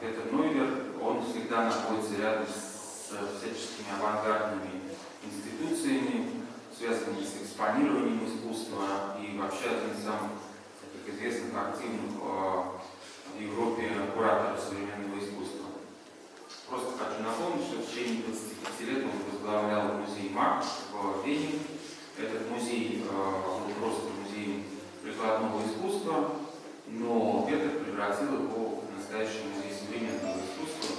Петр Нойвер, он всегда находится рядом с всяческими авангардными институциями, связанными с экспонированием искусства, и вообще один из самых таких известных, активных в Европе кураторов современного искусства. Просто хочу напомнить, что в течение 25 лет он возглавлял музей МАК в Вене. Этот музей был просто музей прикладного искусства, но Петр превратил его в настоящий музей современного искусства,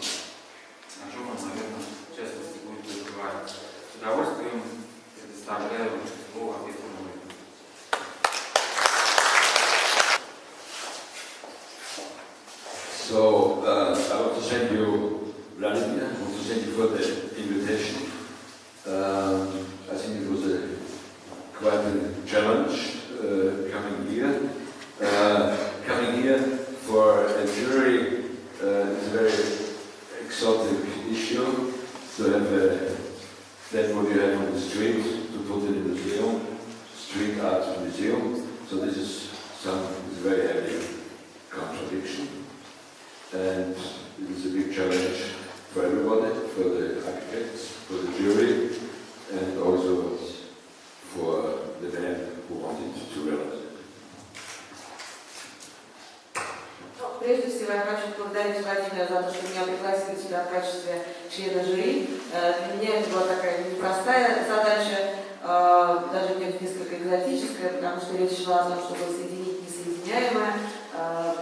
о чем он, наверное, в частности будет говорить. С удовольствием предоставляю слово Петру Нойверу. So, I want to thank you, Vladimir. I want to thank you for the invitation. I think it was quite a challenge coming here. Coming here for a jury is a very exotic issue. To have that what you have on the street, to put it in the museum, street art museum. So this is very heavy contradiction. And it is a big challenge for everybody, for the architects, for the jury, and also for the man who wanted to realize it. Прежде всего, я хочу поблагодарить Владимира за то, что меня пригласили сюда в качестве члена жюри. Для меня это была такая непростая задача, даже несколько экзотическая, потому что речь шла о том, чтобы соединить несоединяемое,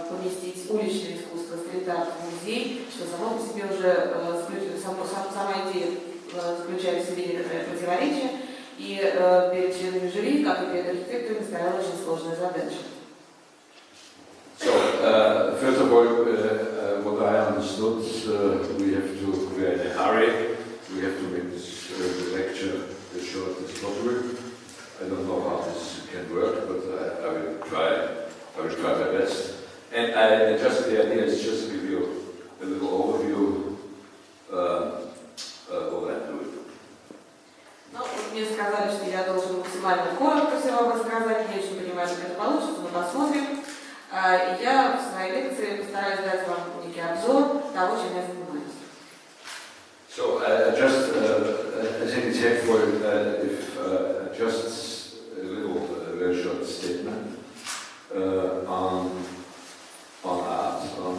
поместить уличное искусство, стрит-арт в музей, что само по себе уже, сама идея заключает в себе некоторое противоречие, и перед членами жюри, как и перед архитекторами, стояла очень сложная задача. So, first of all, what I understood, we have are in a hurry. We have to make this lecture as short as possible. I don't know how this can work, but I will try. I will try my best. And the idea is just to give you a little overview of what I'm doing. Ну, мне сказали, что я должен максимально коротко все вам рассказать. Я еще не понимаю, как это получится, но посмотрим. И я в своей лекции постараюсь дать вам некий обзор того, чем я занимаюсь. So, I think it's helpful if just a little, very short statement on art, on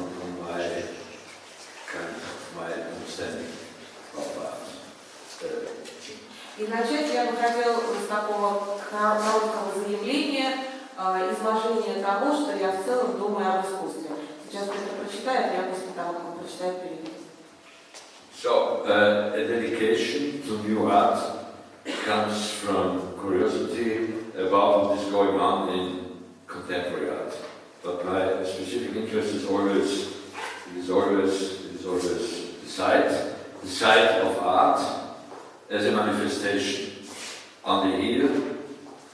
my understanding of art. И начать я бы хотел с такого короткого заявления, изложения того, что я в целом думаю об искусстве. Сейчас кто-то прочитает, я после того, как он прочитает, перейду. So, a dedication to new art comes from curiosity about what is going on in contemporary art. But my specific interest is always the side of art as a manifestation on the here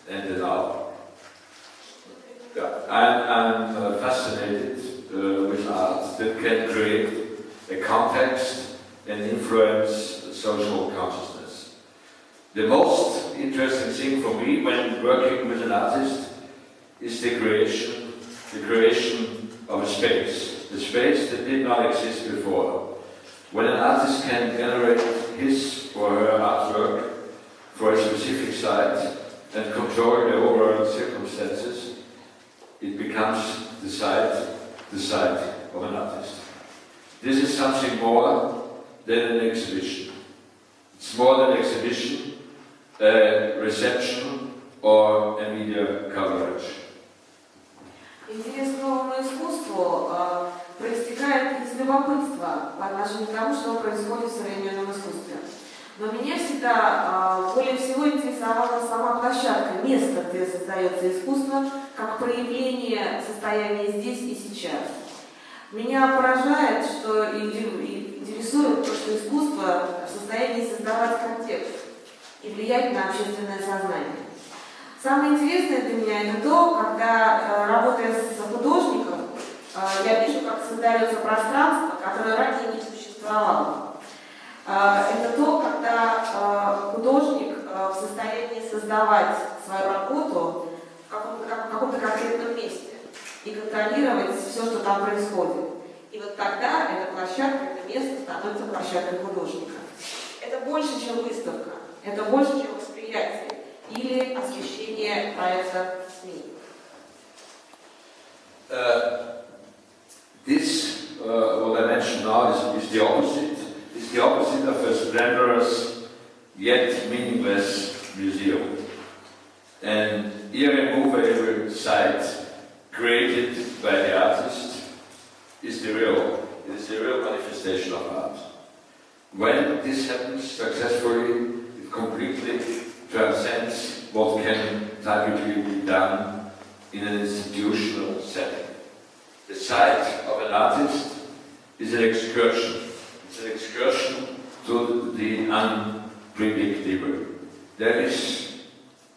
and the now. Yeah, I'm fascinated with art that can create a context and influence social consciousness. The most interesting thing for me when working with an artist is the creation of a space that did not exist before. When an artist can generate his or her artwork for a specific site and control the overall circumstances, it becomes the site of an artist. This is something more than an exhibition. It's more than exhibition, a reception or a media coverage. Интерес к новому искусству проистекает из любопытства по отношению к тому, что происходит в современном искусстве. Но меня всегда более всего интересовала сама площадка, место, где создается искусство, как проявление состояния здесь и сейчас. Меня поражает, что интересует то, что искусство в состоянии создавать контекст и влиять на общественное сознание. Самое интересное для меня это то, когда, работая с художником, я вижу, как создается пространство, которое ранее не существовало. Это то, когда художник в состоянии создавать свою работу в каком-то конкретном месте и контролировать все, что там происходит. И вот тогда эта площадка, это место становится площадкой художника. Это больше, чем выставка, это больше, чем восприятие или освещение проекта в СМИ. What I mentioned now is the opposite. It's the opposite of a splendorous yet meaningless museum. An irremovable site created by the artist is the real manifestation of art. When this happens successfully, it completely transcends what can typically be done in an institutional setting. The site of an artist is an excursion. It's an excursion to the unpredictable. There is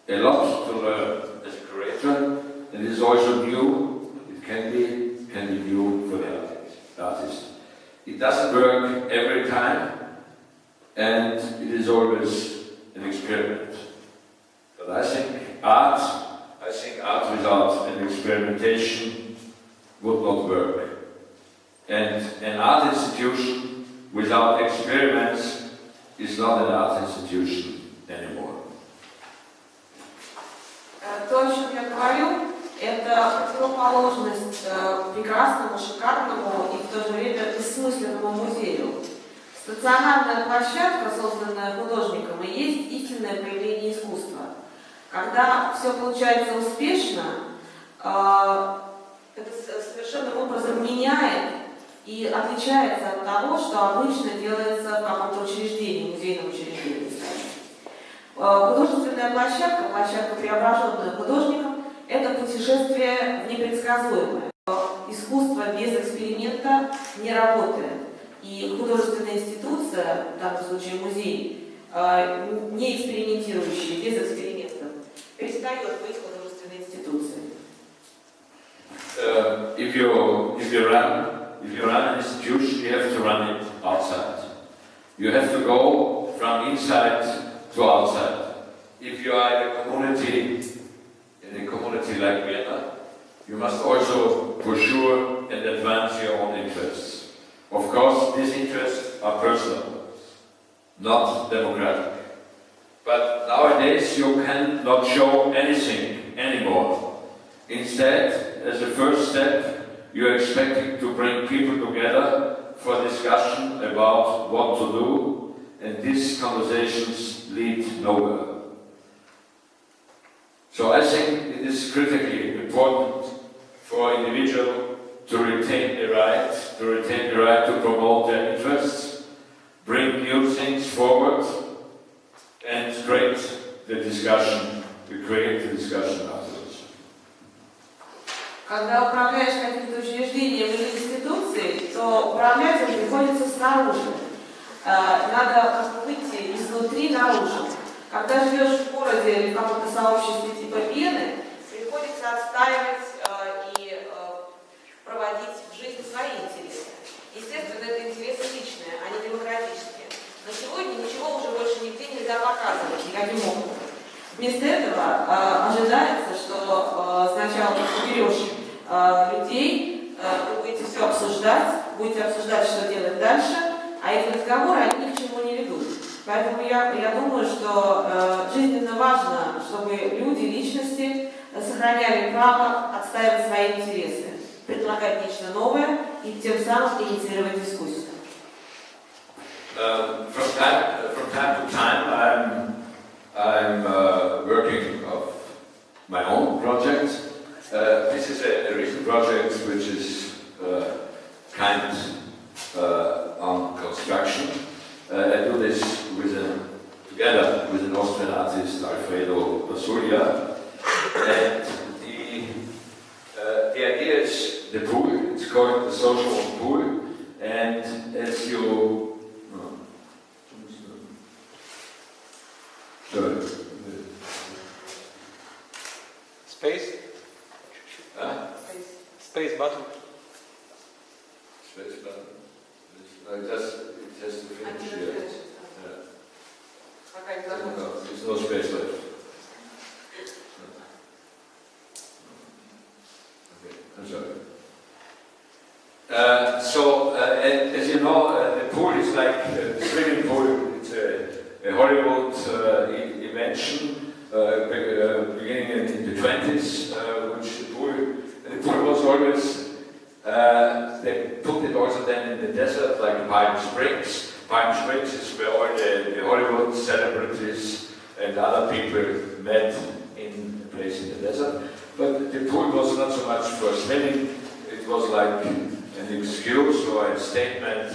a lot to learn as a curator, and it is also new. It can be new for the artist. It doesn't work every time, and it is always an experiment. But I think art without an experimentation would not work. And an art institution without experiments is not an art institution anymore. То, о чем я говорю, это противоположность прекрасному, шикарному и в то же время бессмысленному музею. Стационарная площадка, созданная художником, и есть истинное проявление искусства. Когда все получается успешно, это совершенным образом меняет и отличается от того, что обычно делается в каком-то учреждении, музейном учреждении. Художественная площадка, площадка, преображенная художником, это путешествие в непредсказуемое. Искусство без эксперимента не работает. И художественная институция, в данном случае музей, не экспериментирующий, без экспериментов, перестает быть художественной институцией. If you run an institution, you have to run it outside. You have to go from inside to outside. If you are in a community like Vienna, you must also pursue and advance your own interests. Of course, these interests are personal, not democratic. But nowadays you cannot show anything anymore. Instead, as a first step, you are expecting to bring people together for discussion about what to do, and these conversations lead nowhere. So I think it is critically important for individuals to retain the right to promote their interests, bring new things forward, and create the discussion afterwards. Когда управляешь каким-то учреждением или институцией, то управлять им приходится снаружи. Надо выйти изнутри наружу. Когда живешь в городе или в каком-то сообществе типа Вены, приходится отстаивать и проводить в жизнь свои интересы. Естественно, это интересы личные, а не демократические. Но сегодня ничего уже больше нигде нельзя показывать никаким образом. Вместо этого ожидается, что сначала ты соберешь людей, вы будете все обсуждать, что делать дальше, а эти разговоры, они ни к чему не ведут. Поэтому я думаю, что жизненно важно, чтобы люди, личности сохраняли право отстаивать свои интересы, предлагать нечто новое и тем самым инициировать дискуссию. From time to time, I'm working on my own project. This is a recent project which is on construction. I do this together with an Austrian artist, Alfredo Basulia. And the idea is the pool. It's called the social pool. And as you Space? Space button. Space button. It has to finish here. No, there's no space left. Okay, I'm sorry. As you know, the pool is like the swimming pool. It's a Hollywood invention beginning in the 20s, which the pool was always, they put it also then in the desert, like Palm Springs. Palm Springs is where all the Hollywood celebrities and other people met in a place in the desert. But the pool was not so much for swimming, it was like an excuse or a statement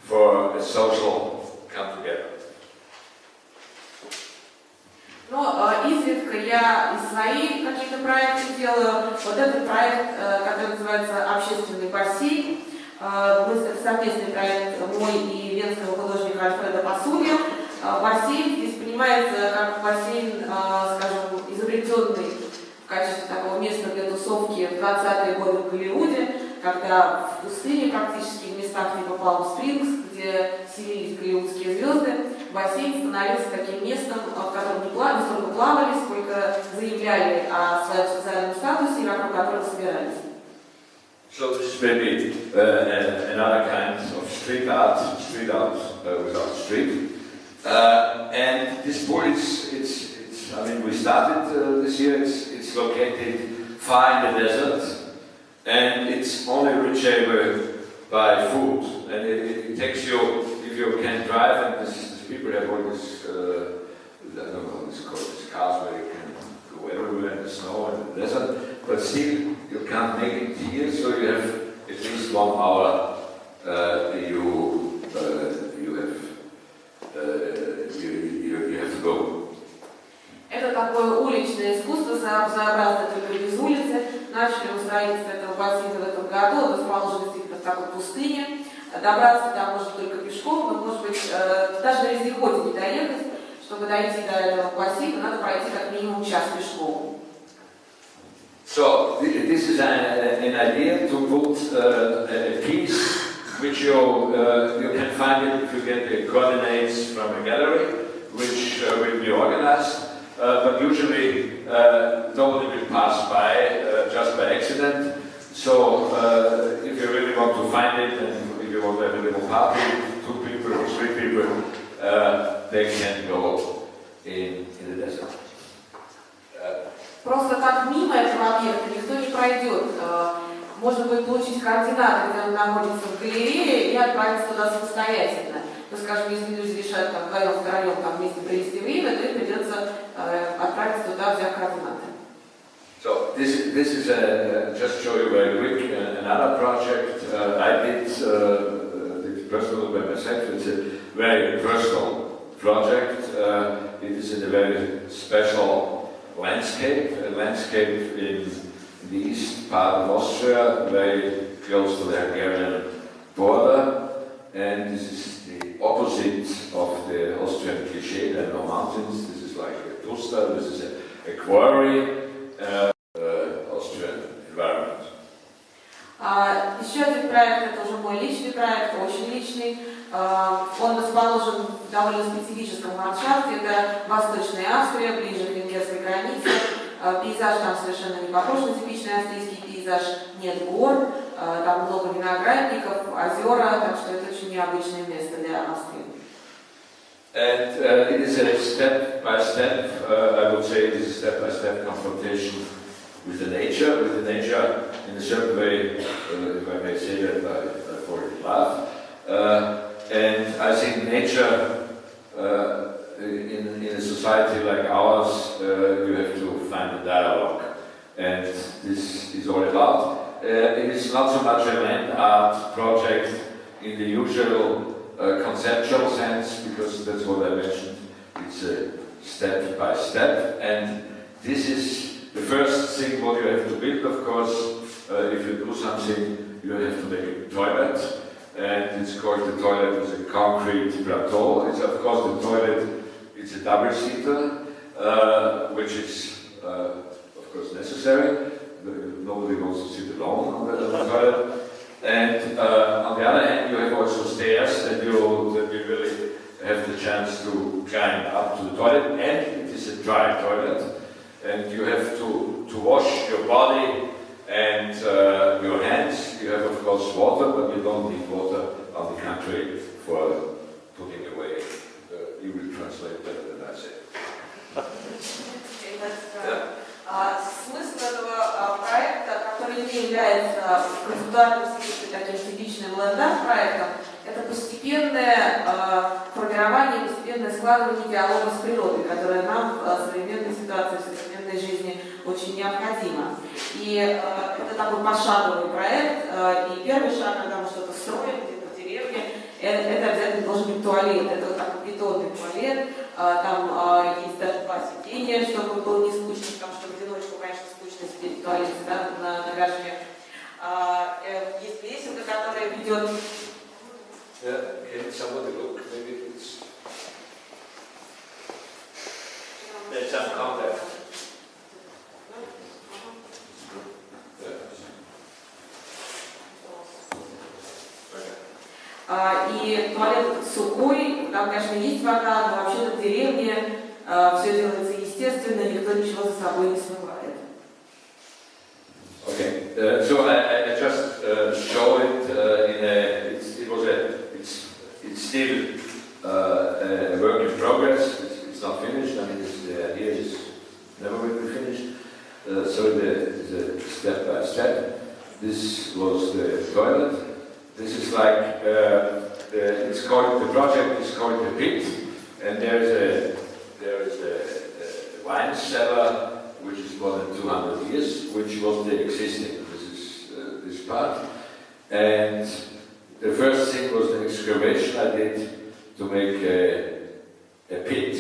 for a social come together. Но изредка я из своих каких-то проектов делаю. Вот этот проект, который называется «Общественный бассейн», это совместный проект мой и венского художника Альфреда Пасуги. Бассейн здесь понимается как бассейн, скажем, изобретенный в качестве такого места для тусовки в 20-е годы в Голливуде, когда в пустыне, практически в местах типа Палм-Спрингс, где селились голливудские звезды, бассейн становился таким местом, в котором не столько плавали, сколько заявляли о своем социальном статусе и вокруг которого собирались. So this is maybe another kind of street art without street. And this pool it's I mean, we started this year, it's located far in the desert, and it's only reachable by foot. And it takes you, if you can drive, and these people have all this, I don't know how it's called, these cars where you can go everywhere in the snow and the desert, but still you can't make it here, so you have at least 1 hour you have to go. Это такое уличное искусство, своеобразное только без улицы. Начали строительство этого бассейна в этом году, он расположен действительно в такой пустыне. Добраться туда можно только пешком, но, может быть, даже на вездеходе не доехать. Чтобы дойти до этого бассейна, надо пройти как минимум час пешком. So this is an idea to put a piece which you can find it if you get the coordinates from a gallery, which will be organized. But usually nobody will pass by just by accident. So if you really want to find it, and if you want to have a little party, 2 people or 3 people, they can go in the desert. Просто так мимо этого объекта никто не пройдет. Можно будет получить координаты, где он находится в галерее, и отправиться туда самостоятельно. Ну, скажем, если люди решают там вдвоем там вместе провести время, то им придется отправиться туда, взяв координаты. So this is just show you very quick another project I did personal by myself. It's a very personal project. It is in a very special landscape, a landscape in the east part of Austria, very close to the Hungarian border, and this is the opposite of the Austrian cliché, there are no mountains. This is like a pusta, this is a quarry, Austrian environment. Еще один проект, это уже мой личный проект, очень личный. Он расположен в довольно специфическом ландшафте. Это Восточная Австрия, ближе к венгерской границе. Пейзаж там совершенно не похож на типичный австрийский пейзаж. Нет гор, там много виноградников, озера, так что это очень необычное место для Австрии. And it is a step-by-step, I would say it is a step-by-step confrontation with the nature in a certain way, if I may say that, I fall in love. And I think nature, in a society like ours, you have to find a dialogue. And this is all about. It is not so much a land art project in the usual conceptual sense, because that's what I mentioned. It's a step by step, and this is the first thing what you have to build, of course. If you do something, you have to make a toilet, and it's called the toilet with a concrete plateau. It's of course the toilet, it's a double-seater, which is of course necessary. Nobody wants to sit alone on the toilet. And on the other hand, you have also stairs that you really have the chance to climb up to the toilet, and it is a dry toilet, and you have to wash your body and your hands. You have of course water, but need water on the country for putting away. You will translate better than I say. Смысл этого проекта, который не является в концептуальном смысле таким типичным лендап-проектом, это постепенное формирование, постепенное складывание диалога с природой, которое нам в современной ситуации, в современной жизни очень необходимо. И это такой пошаговый проект, и первый шаг, когда мы что-то строим где-то в деревне, это обязательно должен быть туалет, это вот такой бетонный туалет, там есть даже 2 сидения, чтобы было не скучно, потому что в одиночку, конечно, скучно сидеть в туалете, да, на горшке. Есть лесенка, которая ведет. Can somebody look? Maybe it's... There's some contact. И туалет сухой, там, конечно, есть вода, но вообще-то в деревне все делается естественно, никто ничего за собой не смывает. Okay, so I just show it in a. It's still a work in progress. It's not finished. I mean, the idea is never will be finished. So the step by step. This was the toilet. This is like it's called, the project is called the pit, and there is a wine cellar which is more than 200 years, which was the existing. This is this part, and the first thing was the excavation I did to make a pit,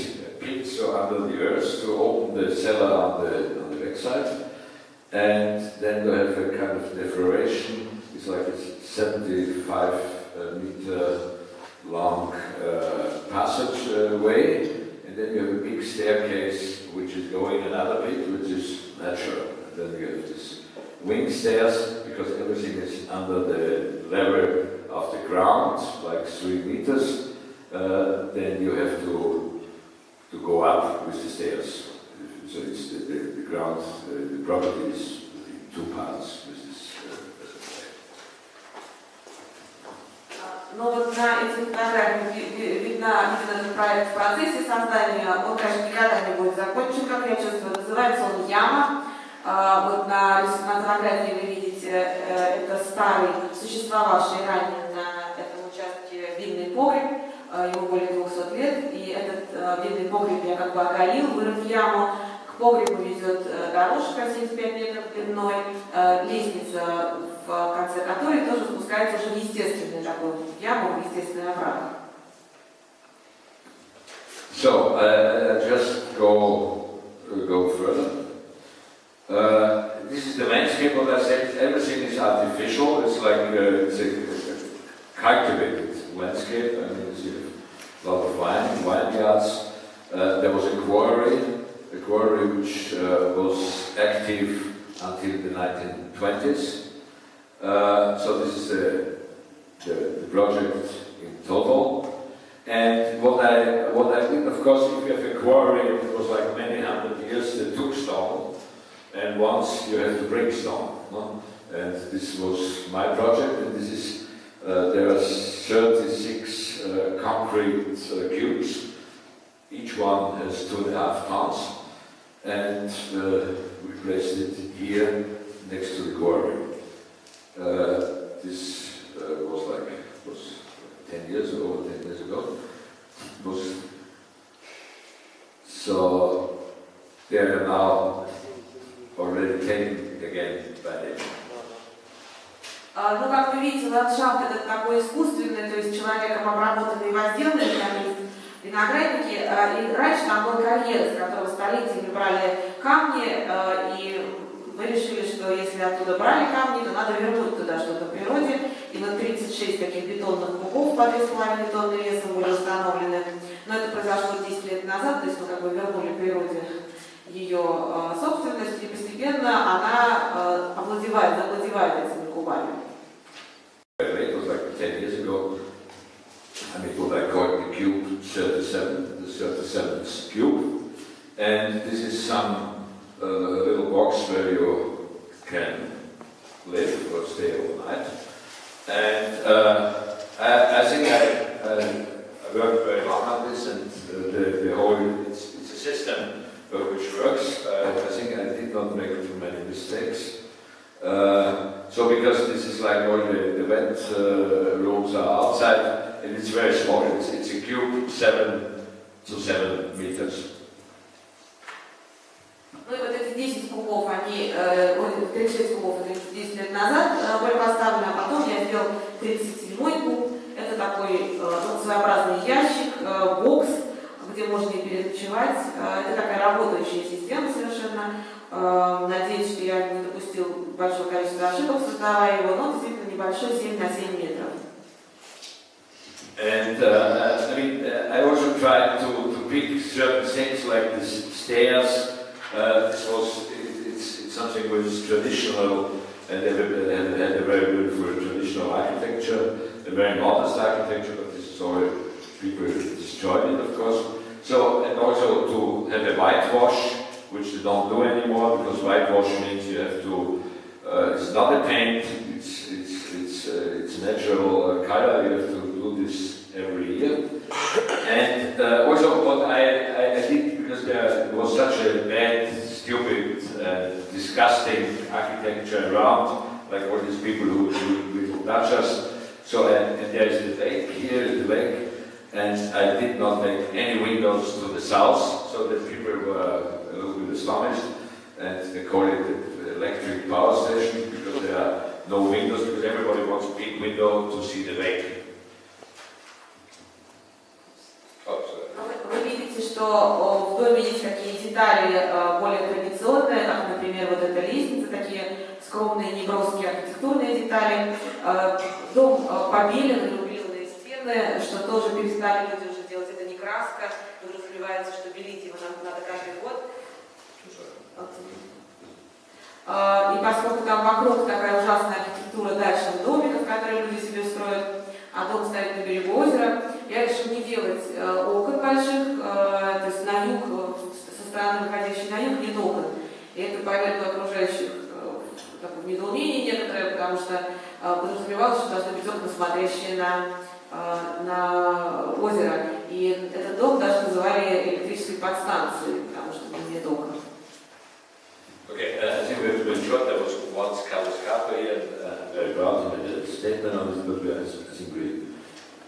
so under the earth to open the cellar on the backside, and then to have a kind of decoration. It's like a 75 meter long passageway, and then you have a big staircase which is going another bit, which is natural. And then you have this wing stairs, because everything is under the level of the ground, like 3 meters. Then you have to go up with the stairs. So it's the ground, the property is in 2 parts. Но вот на этих фотографиях видно именно этот проект в процессе создания. Он, конечно, никогда не будет закончен, как я чувствую. Называется он «Яма». Вот на фотографии вы видите, это старый, существовавший ранее на этом участке винный погреб. Ему более 200 лет. И этот винный погреб я как бы оголил, вырыв яму. К погребу ведет дорожка 75 метров длиной, лестница, в конце которой тоже спускается уже в естественную такую яму, в естественный овраг. So just go further. This is the landscape. What I said, everything is artificial. It's like it's a cultivated landscape. I mean, you have a lot of vineyards. There was a quarry which was active until the 1920s. So this is the project in total. And what I did, of course, if you have a quarry, it was like many hundred years, they took stone, and once you have to bring stone. No? And this was my project, and this is, there are 36 concrete cubes. Each one has 2.5 tons, and we placed it here next to the quarry. This was 10 years ago, 10 years ago. So they are now already taken again by them. Ну, как вы видите, ландшафт этот такой искусственный, то есть человеком обработанный возделанный механизм, виноградники, и раньше там был карьер, из которого столетиями брали камни, и мы решили, что если оттуда брали камни, то надо вернуть туда что-то в природе. И вот 36 таких бетонных кубов по 2,5 тонны весом были установлены. Но это произошло 10 лет назад, то есть мы как бы вернули природе ее собственность, и постепенно она завладевает этими кубами. It was like 10 years ago. I mean, what I call the cube 37, the 37th cube. And this is some little box where you can live or stay overnight. And like all the event rooms are outside, and it's very small. It's a cube, 7 to 7 meters. Ну и вот эти 10 кубов, они, 36 кубов, это 10 лет назад были поставлены, а потом я сделал 37-й куб. Это такой своеобразный ящик, бокс, где можно и переночевать. Это такая работающая система совершенно. Надеюсь, что я не допустил большое количество ошибок, создавая его, но действительно небольшой, 7 на 7 метров. And I also tried to pick certain things like the stairs. It's something which is traditional, and they had a very beautiful traditional architecture, a very modest architecture, but this is all people destroyed it, of course. So, and also to have a whitewash, which they don't do anymore, because whitewash means you have to, it's not a paint, it's natural color, you have to do this every year. And also what I did, because there was such a bad, stupid, disgusting architecture around, like all these people who will touch us. So, and there is the lake, here is the lake, and I did not make any windows to the south, so that people were a little bit astonished, and they call it the electric power station, because there are no windows, because everybody wants a big window to see the lake. Вы видите, что в доме есть такие детали более традиционные, как, например, вот эта лестница, такие скромные, неброские архитектурные детали. Дом побелен, рубленые стены, что тоже перестали люди уже делать. Это не краска, подразумевается, что белить его надо каждый год. И поскольку там вокруг такая ужасная архитектура дачных домиков, которые люди себе строят, а дом стоит на берегу озера, я решил не делать окон больших, то есть на юг, со стороны выходящей на юг, нет окон. И это повергло окружающих в недоумении некоторое, потому что подразумевалось, что должны быть окна, смотрящие на озеро. И этот дом даже называли электрической подстанцией, потому что там нет окон. Okay, I think we've been short. There was once Carlos Capa here, and very proud to make a statement on this, but I think we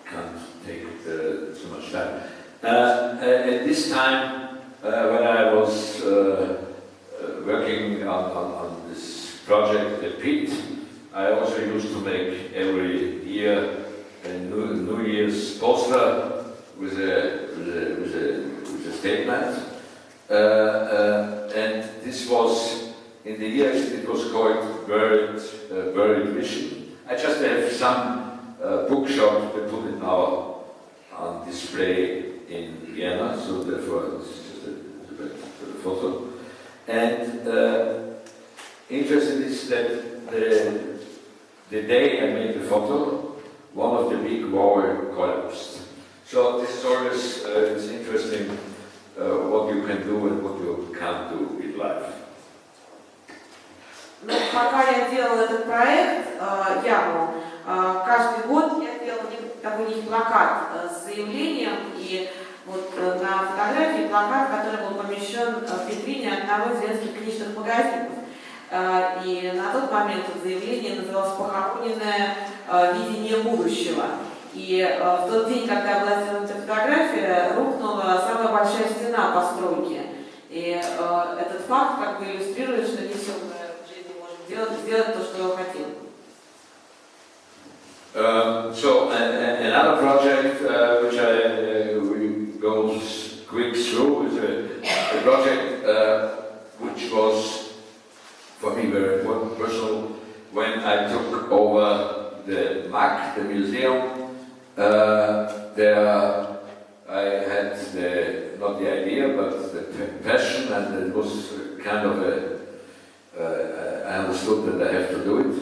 can't take too much time. At this time, when I was working on this project at Pitt, I also used to make every year a New Year's poster with a statement. And this was, in the year it was called Buried Vision. I just have some bookshop, they put it now on display in Vienna, so therefore this is just a photo. And interesting is that the day I made the photo, one of the big walls collapsed. So this is always, it's interesting what you can do and what you can't do in life. Ну, пока я делала этот проект, яму, каждый год я делала такой плакат с заявлением, и вот на фотографии плакат, который был помещен в витрине одного из венских книжных магазинов. И на тот момент это заявление называлось «Похороненное видение будущего». И в тот день, когда была сделана эта фотография, рухнула самая большая стена постройки. И этот факт как бы иллюстрирует, что не все в жизни можем сделать то, что хотим. So another project which I will go quick through is a project which was for me very important, personal. When I took over the MAC, the museum, there I had not the idea, but the passion, and it was kind of I understood that I have to do it,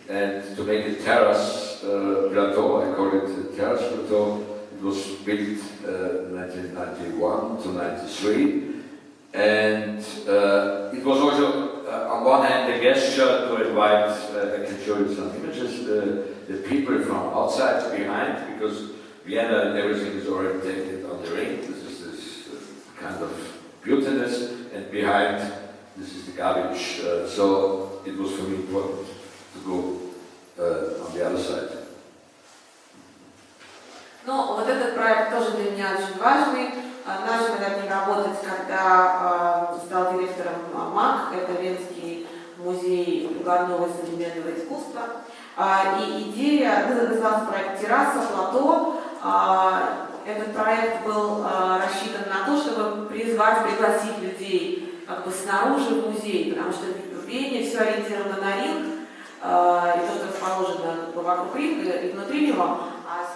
and to make a terrace plateau, I call it a terrace plateau. It was built 1991 to 93, and it was also on one hand a gesture to invite, I can show you some images, the people from outside behind, because Vienna and everything is orientated on the ring. This is this kind of beautiness, and behind this is the garbage. So it was for me important to go the other side. Ну, вот этот проект тоже для меня очень важный. Начал над ним работать, когда стал директором МАК, это Венский музей прикладного и современного искусства. И идея, назывался проект «Терраса», «Плато». Этот проект был рассчитан на то, чтобы пригласить людей как бы снаружи в музей, потому что в Вене все ориентировано на ринг, и то, что расположено как бы вокруг ринга и внутри него, а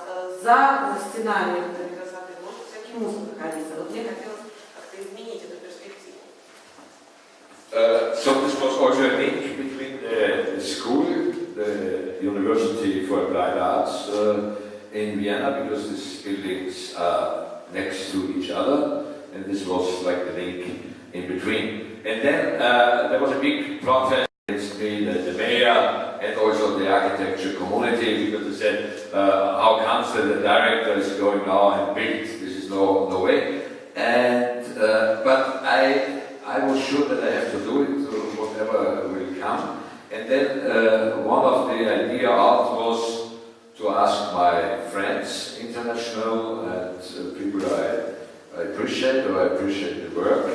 за стенами этой красоты может всякий мусор находиться. Вот мне хотелось как-то изменить эту перспективу. So this was also a link between the school, the University for Applied Arts in Vienna, because these buildings are next to each other, and this was like the link in between. And then there was a big protest against me, the mayor, and also the architecture community, because they said, how comes that the director is going now and build? This is no way. And but I was sure that I have to do it, whatever will come. And then one of the idea out was to ask my friends, international, and people I appreciate, or I appreciate the work.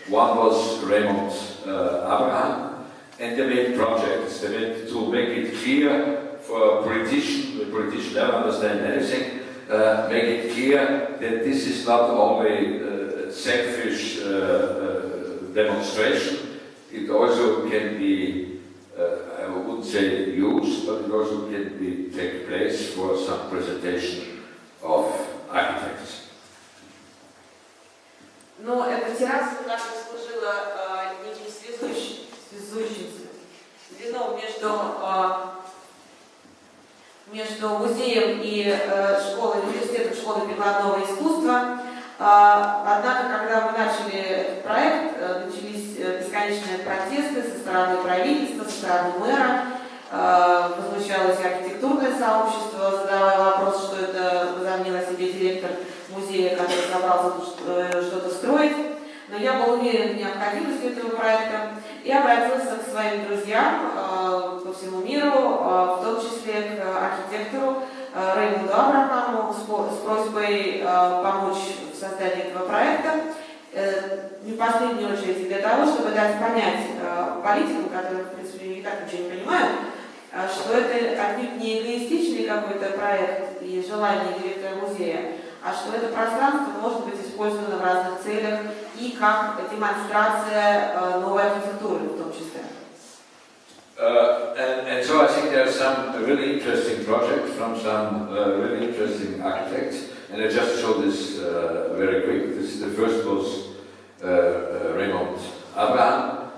One was Raymond Abraham, and they made projects. They made to make it clear for a politician, the politician never understand anything, make it clear that this is not only selfish demonstration, it also can be, I wouldn't say used, but it also can be take place for some presentation of architects. Но эта терраса также служила неким связующим звеном между музеем и школой, университетом школы прикладного искусства. Однако, когда мы начали этот проект, начались бесконечные протесты со стороны правительства, со стороны мэра, возмущалось архитектурное сообщество, задавая вопрос, что это возомнил о себе директор музея, который собрался что-то строить. Но я был уверен в необходимости этого проекта и обратился к своим друзьям по всему миру, в том числе к архитектору Реймонду Абрахаму с просьбой помочь в создании этого проекта, не в последнюю очередь для того, чтобы дать понять политикам, которые, в принципе, и так ничего не понимают, что это отнюдь не эгоистичный какой-то проект и желание директора музея, а что это пространство может быть использовано в разных целях и как демонстрация новой архитектуры в том числе. And so I think there are some really interesting projects from some really interesting architects, and I just show this very quick. The first was Raymond Abraham.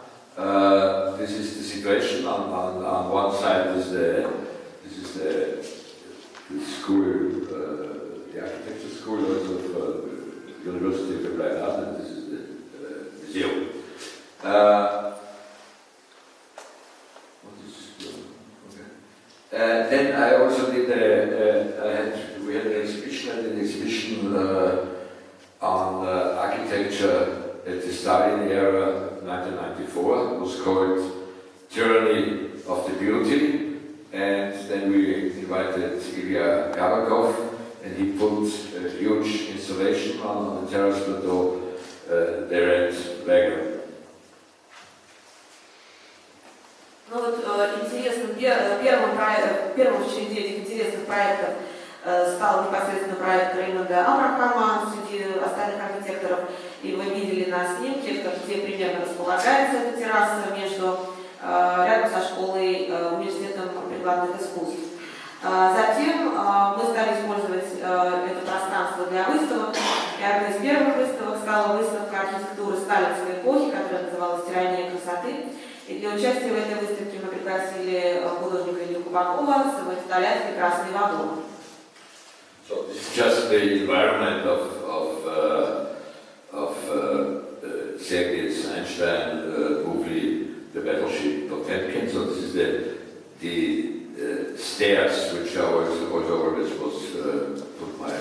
This is the situation. On one side is the school, the architecture school also of University of Applied Arts, and this is the museum. Then I also did we had an exhibition on architecture at the Stalin era, 1994. It was called Tyranny of the Beauty, and then we invited Ilya Kabakov, and he put a huge installation on the terrace plateau, the Red Wagon. Ну вот интересным, первым в череде этих интересных проектов стал непосредственно проект Реймонда Абрахама среди остальных архитекторов. И вы видели на снимке, где примерно располагается эта терраса рядом со школой университетом прикладных искусств. Затем мы стали использовать это пространство для выставок. И одной из первых выставок стала выставка архитектуры сталинской эпохи, которая называлась «Тирания красоты». И для участия в этой выставке мы пригласили художника Илью Кубакова с его инсталляцией «Красный вагон». So this is just the environment of Sergei Einstein movie, The Battleship Potemkin. So this is the stairs which I also always was put my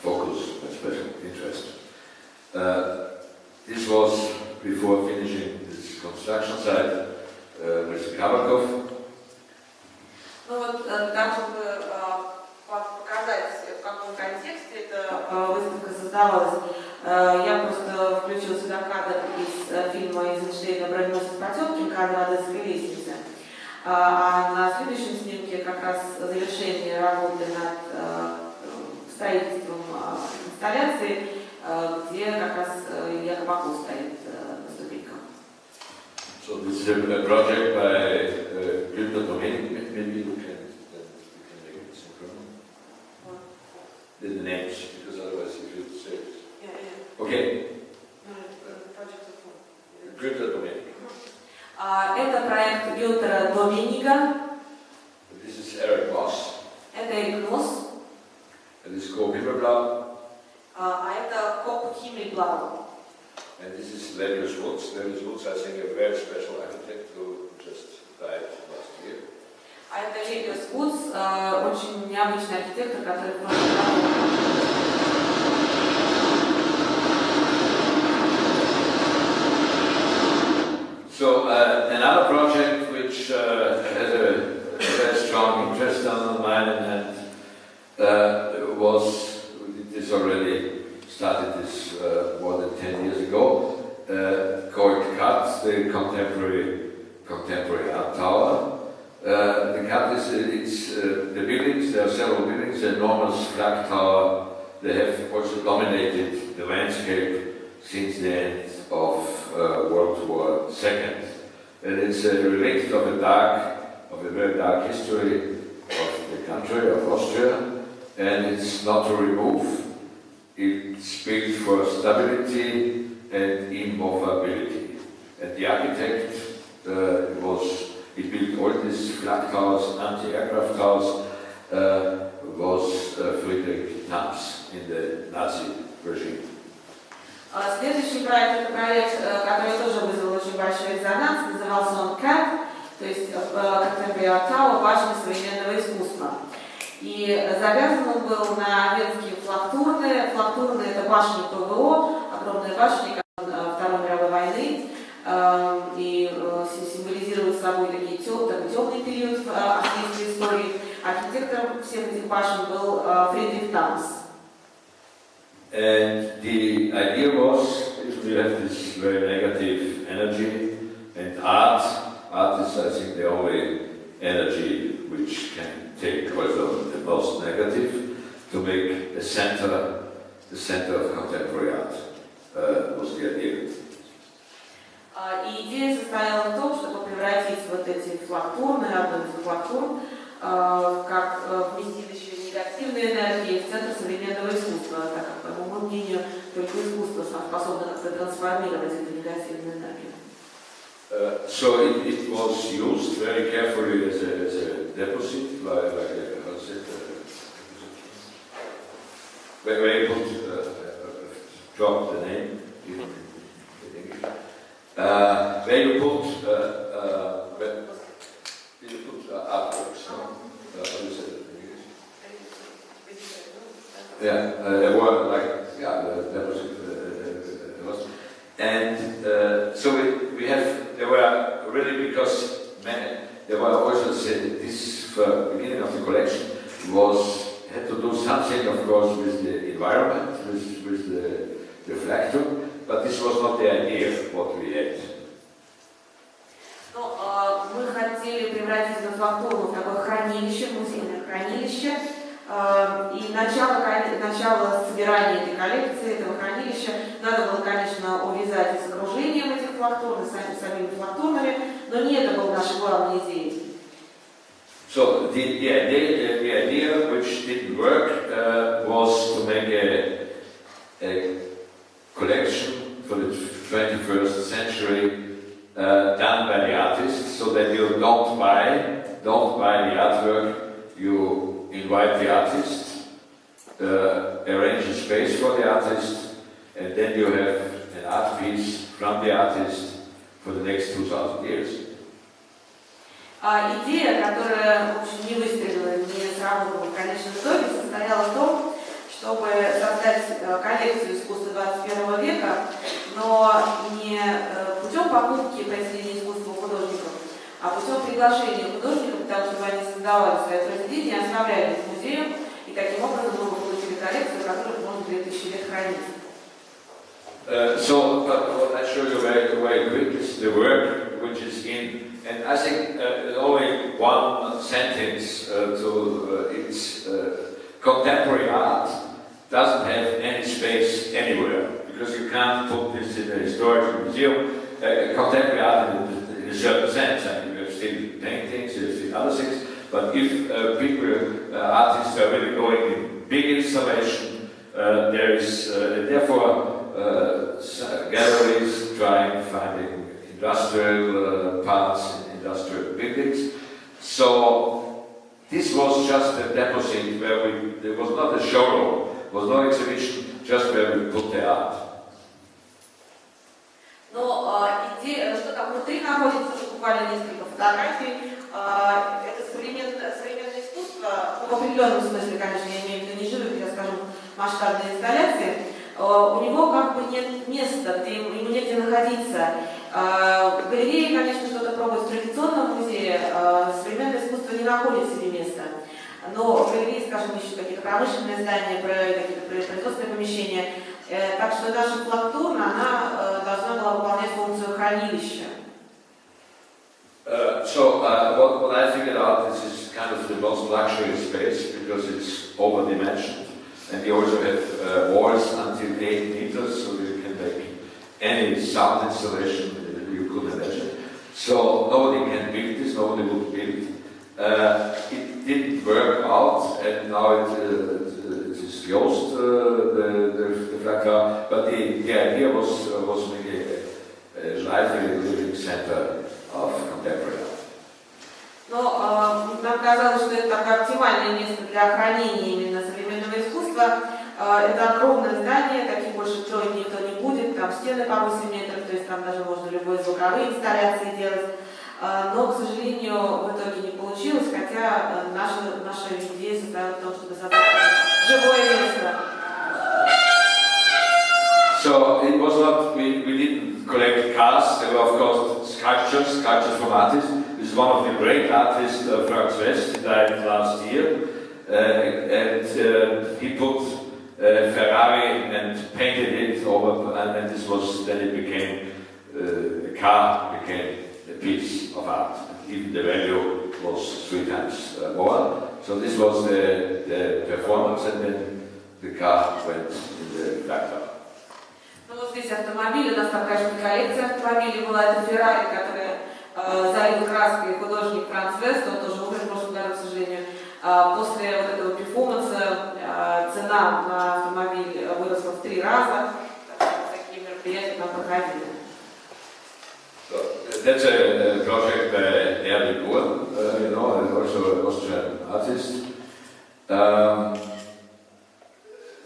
focus, my special interest. This was before finishing this construction site with Kabakov. Ну вот, там оказалось. Я просто включила сюда кадр из фильма Эйзенштейна «Броненосец Потемкин», кадр Одесской лестницы. А на следующем снимке как раз завершение работы над строительством инсталляции, где как раз Илья Кабаков стоит на ступеньках. So this is a project by Günther Domenik. Maybe you can make it synchronous. The names, because otherwise you will say it. Okay. Günther Domenik. Это проект Гюнтера Доменика. This is Eric Moss. Это Эрик Мосс. And this is called Himmelblau. А это Коп Химмельблау. And this is Levius Woods. Levius Woods, I think, a very special architect who just died last year. А это Левиус Вудс, очень необычный архитектор, который в прошлом году. So another project which has a very strong interest on mine and this already started this more than 10 years ago, called CAT, the Contemporary Art Tower. The CAT is the buildings, there are several buildings, the enormous flag tower. They have also dominated the landscape since the end of World War II. And it's a relic of a very dark history of the country, of Austria, and it's not to remove. It's built for stability and immovability. And the architect he built all these flag towers, anti-aircraft towers, was Friedrich Nams in the Nazi regime. Следующий проект — это проект, который тоже вызвал очень большой резонанс, назывался он CAT, то есть Contemporary Art Tower, башня современного искусства. И завязан он был на венские флактурные. Флактурные — это башни ПВО, огромные башни Второй мировой войны, и символизируют собой такой темный период в австрийской истории. Архитектором всех этих башен был Фридрих Намс. And the idea was, if we have this very negative energy, and art is, I think, the only energy which can take also the most negative, to make the center of contemporary art, was the idea. И идея состояла в том, чтобы превратить вот эти флактурные, одну из флактур, как вместилище негативной энергии в центр современного искусства, так как, по моему мнению, только искусство способно как-то трансформировать эту негативную энергию. So it was used very carefully as a deposit, like a concept, where you put, drop the name, in English, where you put artworks, no? How do you say that in English? Yeah, well, like, the deposit was. And so we have, there were really, because there were also said this beginning of the collection had to do something, of course, with the environment, with the reflector, but this was not the idea of what we had. Мы хотели превратить эту флактуру в такое хранилище, музейное хранилище. И начало собирания этой коллекции, этого хранилища, надо было, конечно, увязать и с окружением этих флактур, и самими флактурными, но не это была наша главная идея. So the idea which didn't work was to make a collection for the 21st century done by the artist, so that you don't buy the artwork, you invite the artist, arrange a space for the artist, and then you have an art piece from the artist for the next 2000 years. Идея, которая, в общем, не выстрелила, не сработала в конечном итоге, состояла в том, чтобы создать коллекцию искусства 21 века, но не путем покупки произведений искусства у художников, а путем приглашения художников, потому чтобы они создавали свои произведения, оставляли их музеем, и таким образом мы получили коллекцию, которую можно 2000 лет хранить. But what I show you very quick is the work which is in, and I think only one sentence to its contemporary art doesn't have any space anywhere, because you can't put this in a historical museum. Contemporary art in a certain sense, I mean, you have still paintings, you have still other things, but if artists are really going in big installation, there is therefore galleries trying finding industrial parts in industrial buildings. So this was just a deposit where there was not a showroom, was no exhibition, just where we put the art. Но идея, что там внутри находится, буквально несколько фотографий, это современное искусство, в определенном смысле, конечно, я имею в виду не живопись, а, скажем, масштабные инсталляции. У него как бы нет места, где ему негде находиться. Галереи, конечно, что-то пробуют в традиционном музее, современное искусство не находит себе места. Но в галерее, скажем, ищут какие-то промышленные здания, какие-то производственные помещения. Так что наша флактурна, она должна была выполнять функцию хранилища. What I figured out is kind of the most luxury space because it's over-dimensioned. And we also have walls until 8 meters, so you can make any sound installation you could imagine. So nobody can build this, nobody would build. It didn't work out, and now it is closed, the Flacard. But the idea was really a lively living center of contemporary art. Но нам казалось, что это такое оптимальное место для хранения именно современного искусства. Это огромное здание, таких больше строить никто не будет, там стены по 8 метров, то есть там даже можно любые звуковые инсталляции делать. Но, к сожалению, в итоге не получилось, хотя наша идея состояла в том, чтобы создать живое место. So it was not, we didn't collect cars, there were of course sculptures from artists. This is one of the great artists, Franz West, died last year, and he put Ferrari and painted it over, and this was, then it became, the car became a piece of art. Even the value was 3 times more. So this was the performance, and then the car went in the factory. Ну вот здесь автомобили, у нас там, конечно, коллекция автомобилей была, это Феррари, которая залил краской художник Франц Вест, он тоже умер в прошлом году, к сожалению. После вот этого перформанса цена на автомобиль выросла в 3 раза, такие мероприятия там проходили. So that's a project by Erwin Gohr, also an Austrian artist.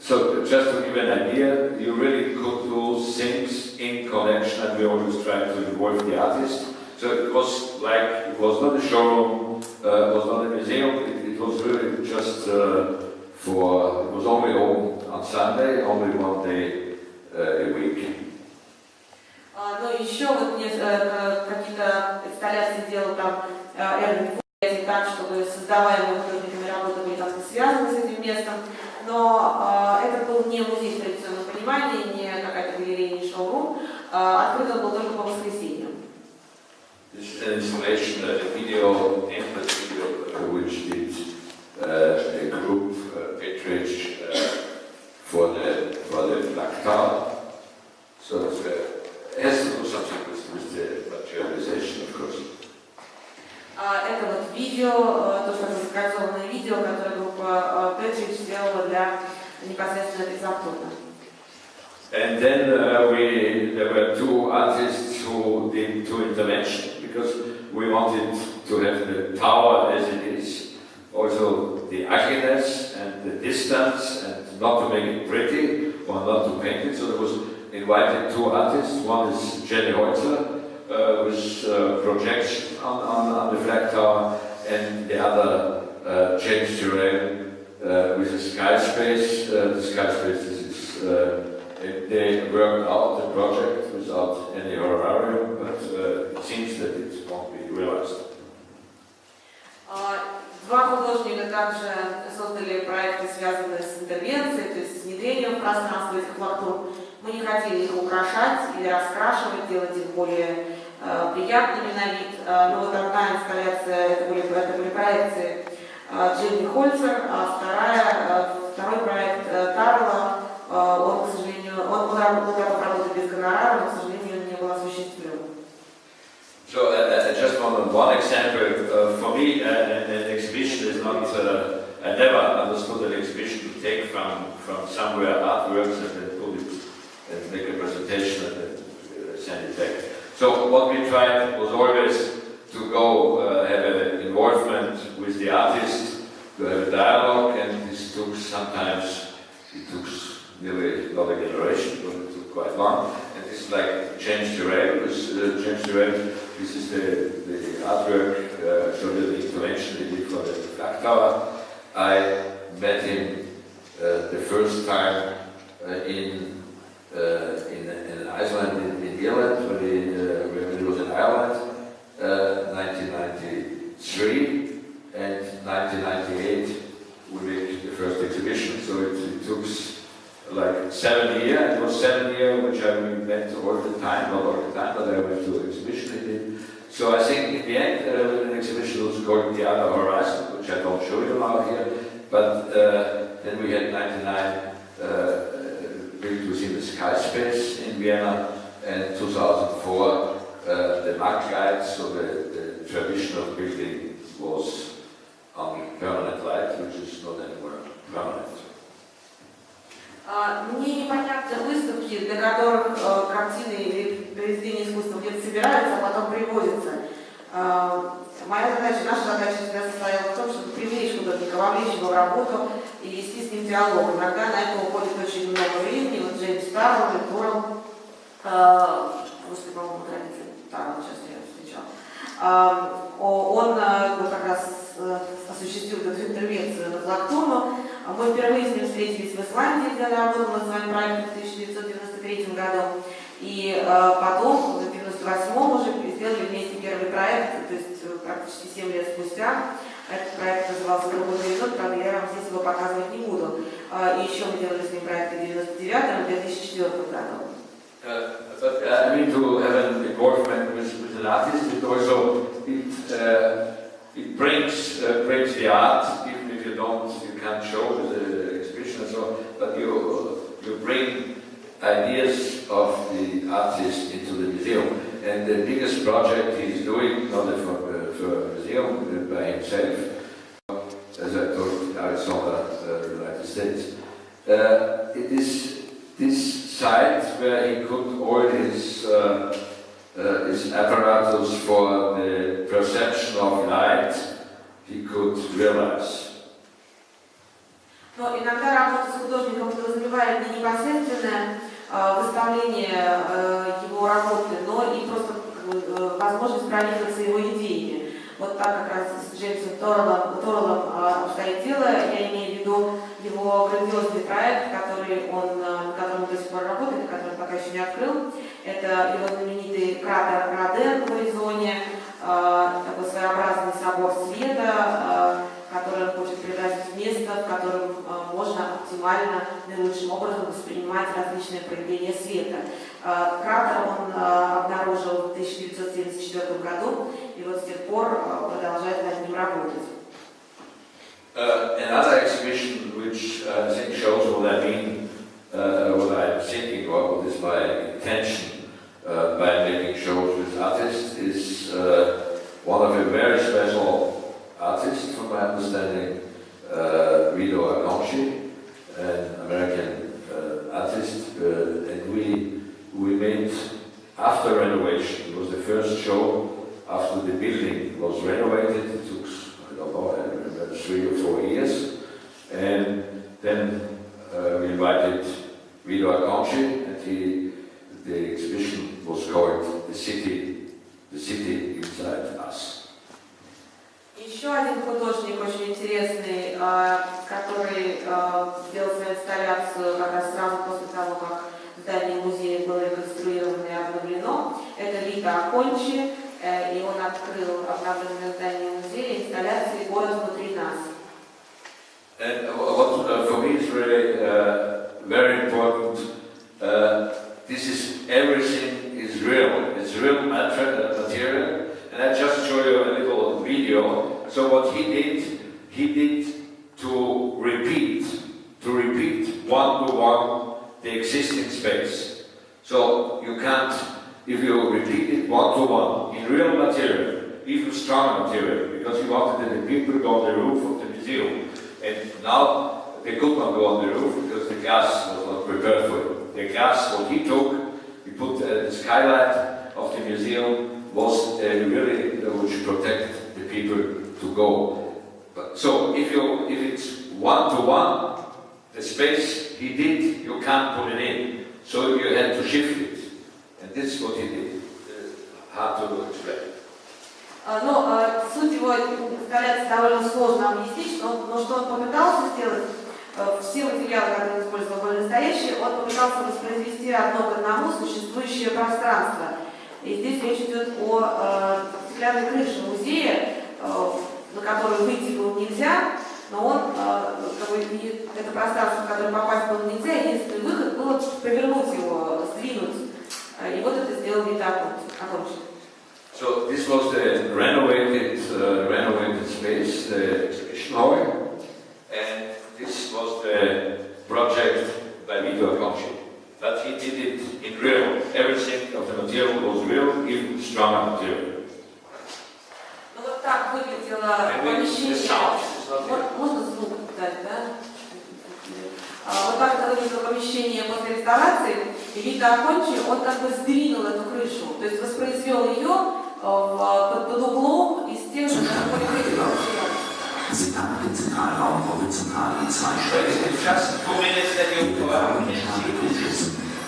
So just to give an idea, you really could do things in connection, and we always try to involve the artist. So it was not a showroom, it was not a museum, it was really just it was only open on Sunday, only 1 day a week. Ну еще вот какие-то инсталляции делал там Эрвин Фурье, так, чтобы создаваемые художниками работы были как-то связаны с этим местом. Но это был не музей в традиционном понимании, не какая-то галерея, не шоурум. Открыт он был только по воскресеньям. This is an installation, a video, which did a group, Petrich, for the Flacard. So it has to do something with the materialization, of course. Это вот видео, то, что закольцованное видео, которое группа Petrich сделала для непосредственно этой Сатурна. And then there were 2 artists who did 2 interventions because we wanted to have the tower as it is, also the ugliness and the distance, and not to make it pretty or not to paint it. So there was invited 2 artists. One is Jenny Holzer with projection on the flag tower, and the other James Turrell with a sky space. The sky space is they worked out the project without any honorarium, but it seems that it won't be realized. 2 художника также создали проекты, связанные с интервенцией, то есть с внедрением в пространство этих фактур. Мы не хотели их украшать или раскрашивать, делать их более приятными на вид. Но вот одна инсталляция, это были проекции Джимми Хольцер, а второй проект Тарла, он, к сожалению, он готов работать без гонорара, но, к сожалению, не был осуществлен. So just one example, for me an exhibition is not, I never understood an exhibition to take from somewhere artworks and then put it and make a presentation and then send it back. So what we tried was always to go have an involvement with the artist, to have a dialogue, and this took sometimes, it took nearly not a generation, but it took quite long. And this is like James Turrell, this is the artwork, showed the intervention he did for the Flag Tower. I met him the first time in Iceland, in Ireland, when he was in Ireland, 1993, and 1998 we made the first exhibition. So it took like 7 years. It was 7 years which I met all the time, not all the time, but I went to an exhibition he did. So I think in the end, an exhibition was called The Other Horizon, which I don't show you now here, but then we had 99 built within the Sky Space in Vienna, and 2004 the Marktlight, so the tradition of building was on permanent light, which is not anymore permanent. Мне непонятны выставки, для которых картины или произведения искусства где-то собираются, а потом привозятся. Моя задача, наша задача всегда состояла в том, чтобы привлечь художника, вовлечь его в работу и вести с ним диалог. Иногда на это уходит очень много времени. Вот Джеймс Тарл, Торл, господи, по-моему, Тарл, сейчас я встречал. Он вот как раз осуществил эту интервенцию на платформу. Мы впервые с ним встретились в Исландии, где я работала над своим проектом в 1993 году. И потом, в 1998 уже сделали вместе первый проект, то есть практически 7 лет спустя. Этот проект назывался «Другой горизонт», правда, я вам здесь его показывать не буду. И еще мы делали с ним проект в 1999 и 2004 году. But I mean, to have an involvement with an artist, it also it brings the art, even if you can't show the exhibition and so on, but you bring ideas of the artist into the museum. And the biggest project he's doing, not for a museum, by himself, as I told Arizona, United States, it is this site where he put all his apparatus for the perception of light he could realize. Но иногда работа с художником подразумевает не непосредственное выставление его работы, но и просто возможность проникнуться его идеями. Вот так как раз с Джеймсом Торлом обстоит дело. Я имею в виду его грандиозный проект, на котором он до сих пор работает, который пока еще не открыл. Это его знаменитый кратер Роден в Аризоне, такой своеобразный собор света, который он хочет превратить в место, в котором можно оптимально, наилучшим образом воспринимать различные проявления света. Кратер он обнаружил в 1974 году, и вот с тех пор продолжает над ним работать. Another exhibition which I think shows what I mean, what I'm thinking, or what is my intention by making shows with artists, is one of a very special artist, from my understanding, Guido Acconci, an American artist, and we made, after renovation, it was the first show after the building was renovated. It took, I don't know, 3 or 4 years, and then we invited Guido Acconci, and the exhibition was called The City Inside Us. Еще один художник очень интересный, который сделал свою инсталляцию как раз сразу после того, как здание музея было реконструировано и обновлено, это Вито Аккончи, и он открыл обновленное здание музея инсталляции «Город внутри нас». And what for me is really very important, So what he did to repeat one-to-one the existing space. So you can't, if you repeat it one-to-one in real material, even stronger material, because he wanted that the people go on the roof of the museum. And now they could not go on the roof because the glass was not prepared for it. The glass, what he took, he put the skylight of the museum was really which protect the people to go. So if it's one-to-one, the space he did, you can't put it in. So you had to shift it. And this is what he did. Hard to explain. Суть его представляется довольно сложно объяснить, но что он попытался сделать, все материалы, которые он использовал, были настоящие, он попытался воспроизвести одно к одному существующее пространство. И здесь речь идет о стеклянной крыше музея, на которую выйти было нельзя, но он, это пространство, в которое попасть было нельзя, единственный выход было повернуть его, сдвинуть. И вот это сделал Вита Окончи. So this was the renovated space, the exhibition hall, and this was the project by Vito Acconci. But he did it in real. Everything of the material was real, even stronger material. Ну вот так выглядело помещение. Можно звук дать, да? Вот так это выглядело помещение после реставрации, и Вита Окончи, он как бы сдвинул эту крышу, то есть воспроизвел ее под углом и с тем же Sie kann den Zentralraum horizontal in zwei Schritte. Just 2 minutes that you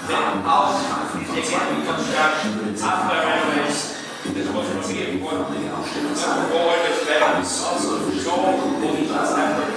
then out is again reconstruction after renovation. This was really important. Always better. Also show what it has happened.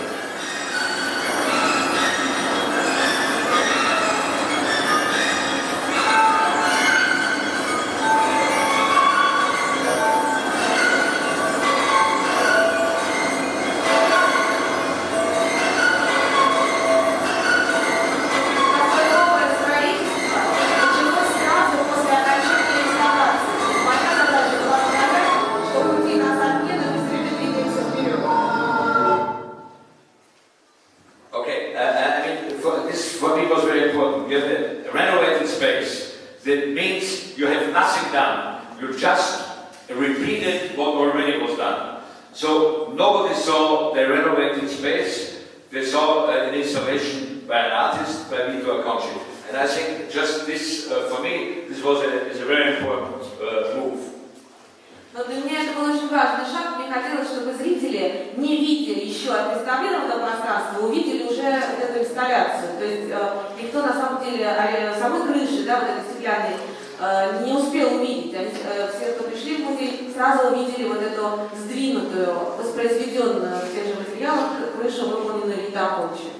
For me was very important. You have a renovated space. That means you have nothing done. You just repeated what already was done. So nobody saw the renovated space. They saw an installation by an artist, by Vito Acconci. And I think just this, for me, this was is a very important move. Но для меня это был очень важный шаг. Мне хотелось, чтобы зрители, не видя еще отреставрированного пространства, увидели уже эту инсталляцию. То есть никто на самом деле самой крыши, да, вот этой стеклянной, не успел увидеть. Они, все, кто пришли в музей, сразу увидели вот эту сдвинутую, воспроизведенную в тех же материалах крышу, выполненную Вита Окончи.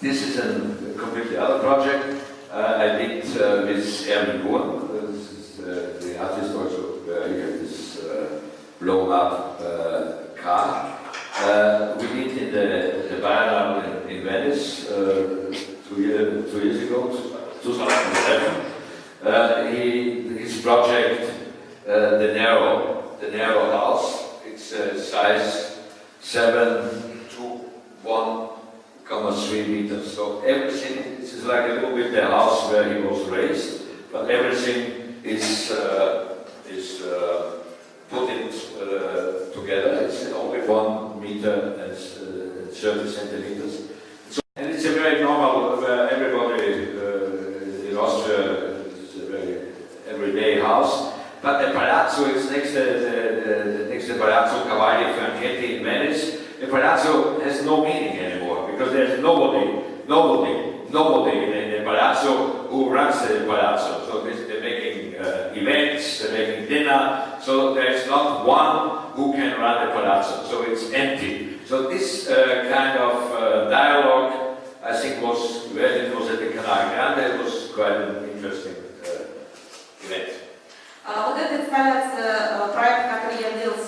This is a completely other project I did with Erwin Buhr. The artist also, he had this blown up car. We did in the Biennale in Venice 2 years ago, 2011. His project, the narrow house, it's size 7 to 1.3 meters. So everything, this is like a little bit the house where he was raised, but everything is put it together. It's only 1 meter and 30 centimeters. So, and it's a very normal, everybody in Austria, it's a very everyday house. But the Palazzo is next to the Palazzo Cavalli Franchetti in Venice. The Palazzo has no meaning anymore because there's nobody in the Palazzo who runs the Palazzo. So they're making events, they're making dinner, so there's not one who can run the Palazzo, so it's empty. So this kind of dialogue, I think, was, when it was at the Canale Grande, it was quite an interesting event. Вот эта инсталляция, проект, который я делал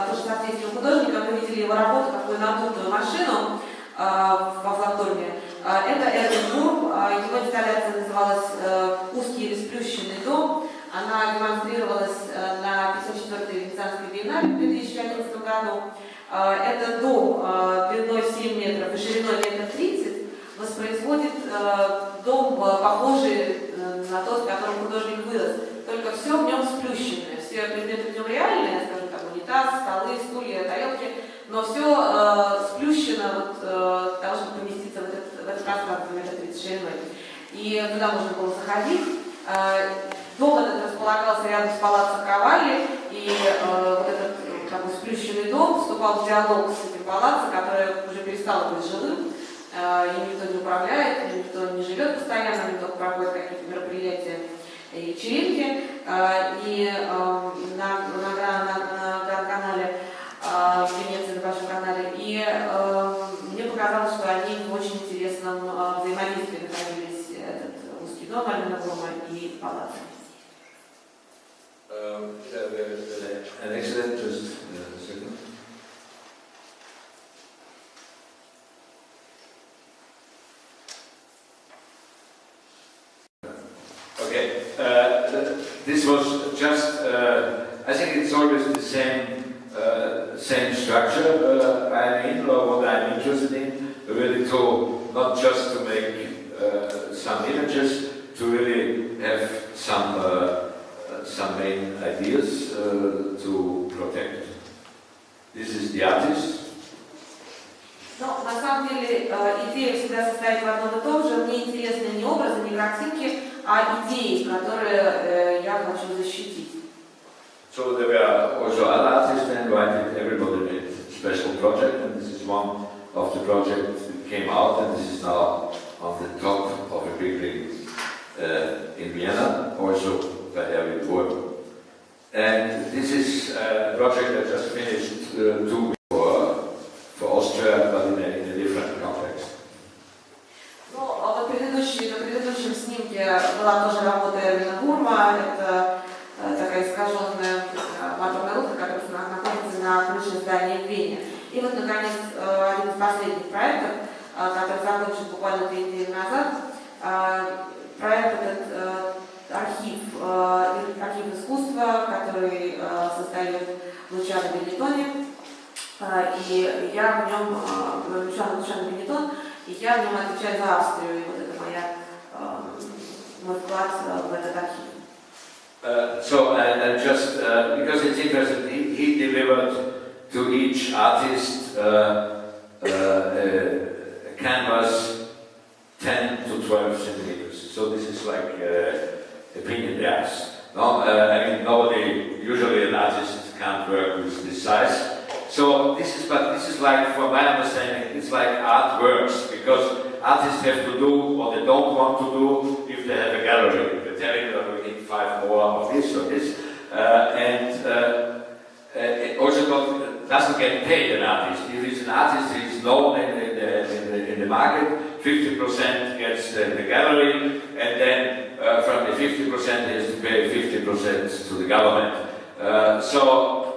тоже с австрийским художником, мы видели его работу, такую надутую машину во Флакторме. Это Эрвин Бур, его инсталляция называлась «Узкий или сплющенный дом». Она демонстрировалась на 54-й Венецианской биеннале в 2011 2011 году. Это дом длиной 7 метров и шириной 1,30 м воспроизводит дом, похожий на тот, в котором художник вырос. Только все в нем сплющенное, все предметы в нем реальные, скажем так, унитаз, столы, стулья, тарелки, но все сплющено вот, для того, чтобы поместиться в это пространство 1,30 м шириной. И туда можно было заходить. Дом этот располагался рядом с палаццо Кавалли, и вот этот как бы сплющенный дом вступал в диалог с этим палаццо, которое уже перестало быть жилым, им никто не управляет, им никто не живет постоянно, им только проходят какие-то мероприятия и вечеринки. И на Гранд-канале, в Венеции, на Большом канале, и мне показалось, что они в очень интересном взаимодействии находились, этот узкий дом Альбина Бурма и палаццо. An excellent, just a second. Okay, this was just, I think it's always the same structure I'm in, or what I'm interested in, really to, not just to make some images, to really have some main ideas to protect. This is the artist. Но на самом деле идея всегда состоит в одном и том же. Мне интересны не образы, не картинки, а идеи, которые я хочу защитить. So there were also other artists invited. Everybody made a special project, and this is one of the projects that came out, and this is now on the top of a big ring in Vienna, also by Erwin Wurm. And this is a project that just finished 2 weeks for Austria, but in a different context. Ну, на предыдущем снимке была тоже работа Эрвина Бурма. Это такая искаженная моторная лодка, которая находится на крыше здания в Вене. И вот, наконец, один из последних проектов, который закончен буквально 2 недели назад. Проект этот архив искусства, который создает Лучано Бенеттони, и я в нем, Лучано Бенеттон, и я в нем отвечаю за Австрию, и вот это мой вклад в этот архив. So just because it's interesting, he delivered to each artist a canvas 10 to 12 centimeters. So this is like a painted glass. No, I mean nobody, usually an artist can't work with this size. So this is like, from my understanding, it's like artworks, because artists have to do what they don't want to do if they have a gallery. They're telling them we need 5 more of this or this, it also doesn't get paid, an artist. If it's an artist who is known in the market, 50% gets the gallery, and then from the 50% he has to pay 50% to the government.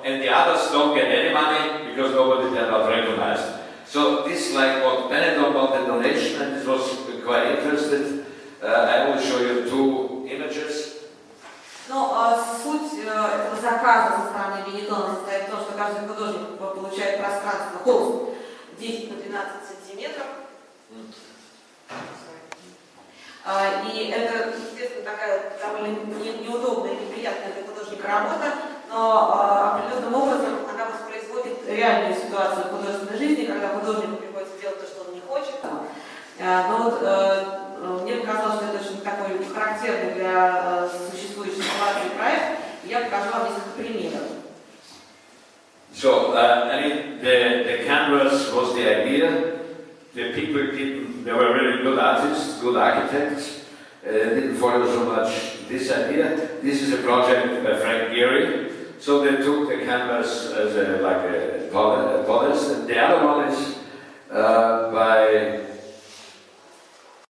And the others don't get any money because nobody is not recognized. So this, like what Benetton got the donation, and this was quite interested. I will show you 2 images. Но суть этого заказа со стороны Бенеттона состоит в том, что каждый художник получает пространство, холст 10 на 12 сантиметров. И это, естественно, такая довольно неудобная и неприятная для художника работа, но определенным образом она воспроизводит реальную ситуацию в художественной жизни, когда художнику приходится делать то, что он не хочет. Но вот мне показалось, что это очень такой характерный для существующей ситуации проект, и я покажу вам несколько примеров. So, I mean, the canvas was the idea. The people didn't, they were really good artists, good architects, didn't follow so much this idea. This is a project by Frank Gehry. So they took the canvas as like a polish, and the other one is by,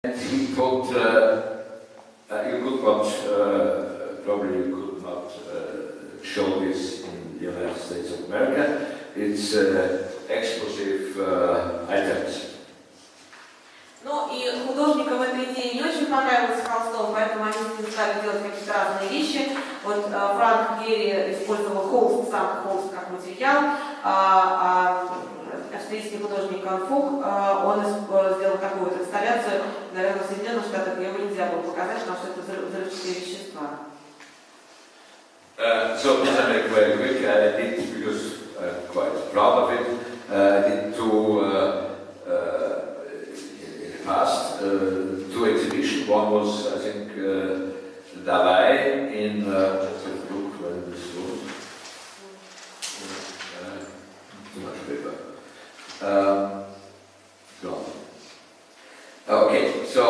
and he put, you could not, probably you could not show this in the United States of America. It's explosive items. Ну и художникам эта идея не очень понравилась холстом, поэтому они стали делать какие-то разные вещи. Вот Франк Герри использовал холст, сам холст как материал, а австрийский художник Анфук, он сделал такую вот инсталляцию, наверное, в Соединенных Штатах его нельзя было показать, потому что это взрывчатые вещества. So this I make very quick. I did because I'm quite proud of it. I did in the past two exhibitions. One was I think Davai in just have a look where this was. Too much paper. Gone. Okay, so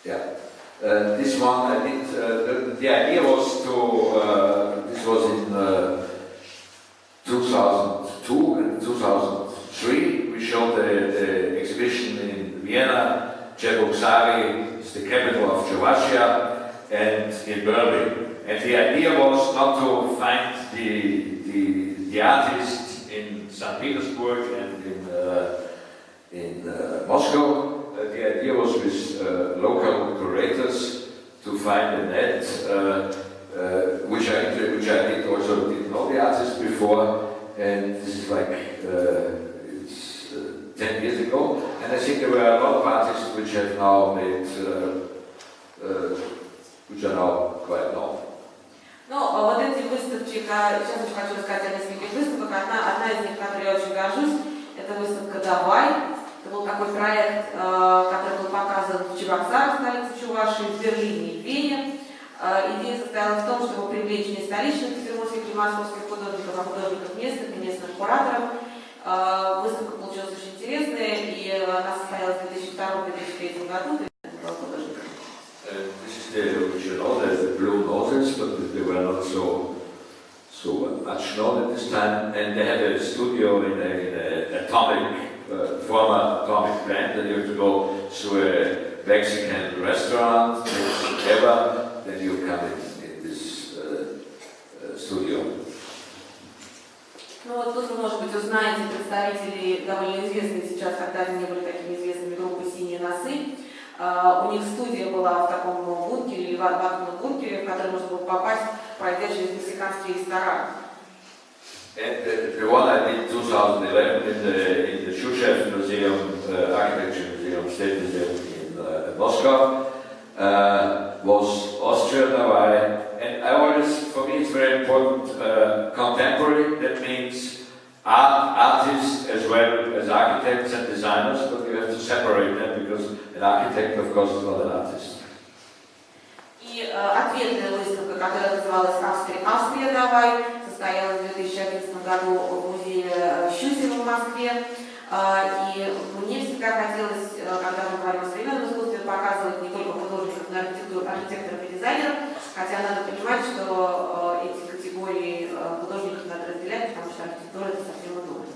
yeah. This one I did, the idea was to, this was in 2002 and 2003, we showed the exhibition in Vienna, Cheboksary is the capital of Slovakia, and in Berlin. And the idea was not to find the artist in St. Petersburg and in Moscow. The idea was with local curators to find a net, which I did also didn't know the artist before, and this is like it's 10 years ago. And I think there were a lot of artists which have now made, which are now quite known. Ну, вот эти выставки, сейчас очень хочу рассказать о нескольких выставках. Одна из них, которой я очень горжусь, это выставка «Давай». Это был такой проект, который был показан в Чебоксарах, столице Чувашии, в Берлине и Вене. Идея состояла в том, чтобы привлечь не столичных петербургских или московских художников, а художников местных и местных кураторов. Выставка получилась очень интересная, и она состоялась в 2002-2003 году. This is the original, the blue noses, but they were not so much known at this time. And they had a studio in an atomic, former atomic plant, and you have to go to a Mexican restaurant, ever, then you come in this studio. Ну вот тут вы, может быть, узнаете представителей довольно известной сейчас, тогда не были такими известными, группы «Синие носы». У них студия была в таком бункере или вакуумном бункере, в который можно было попасть, пройдя через мексиканский ресторан. And the one I did in 2011 in the Shushev Museum, Architecture Museum, State Museum in Moscow, was Austria Davai. And I always, for me, it's very important, contemporary. That means artists as well as architects and designers, but you have to separate them because an architect, of course, is not an artist. И ответная выставка, которая называлась «Австрия Давай», состоялась в 2011 году в музее Щусева в Москве. И мне всегда хотелось, когда мы говорим о современном искусстве, показывать не только художников, но и архитекторов и дизайнеров, хотя надо понимать, что эти категории художников надо разделять, потому что архитектура это совсем иное.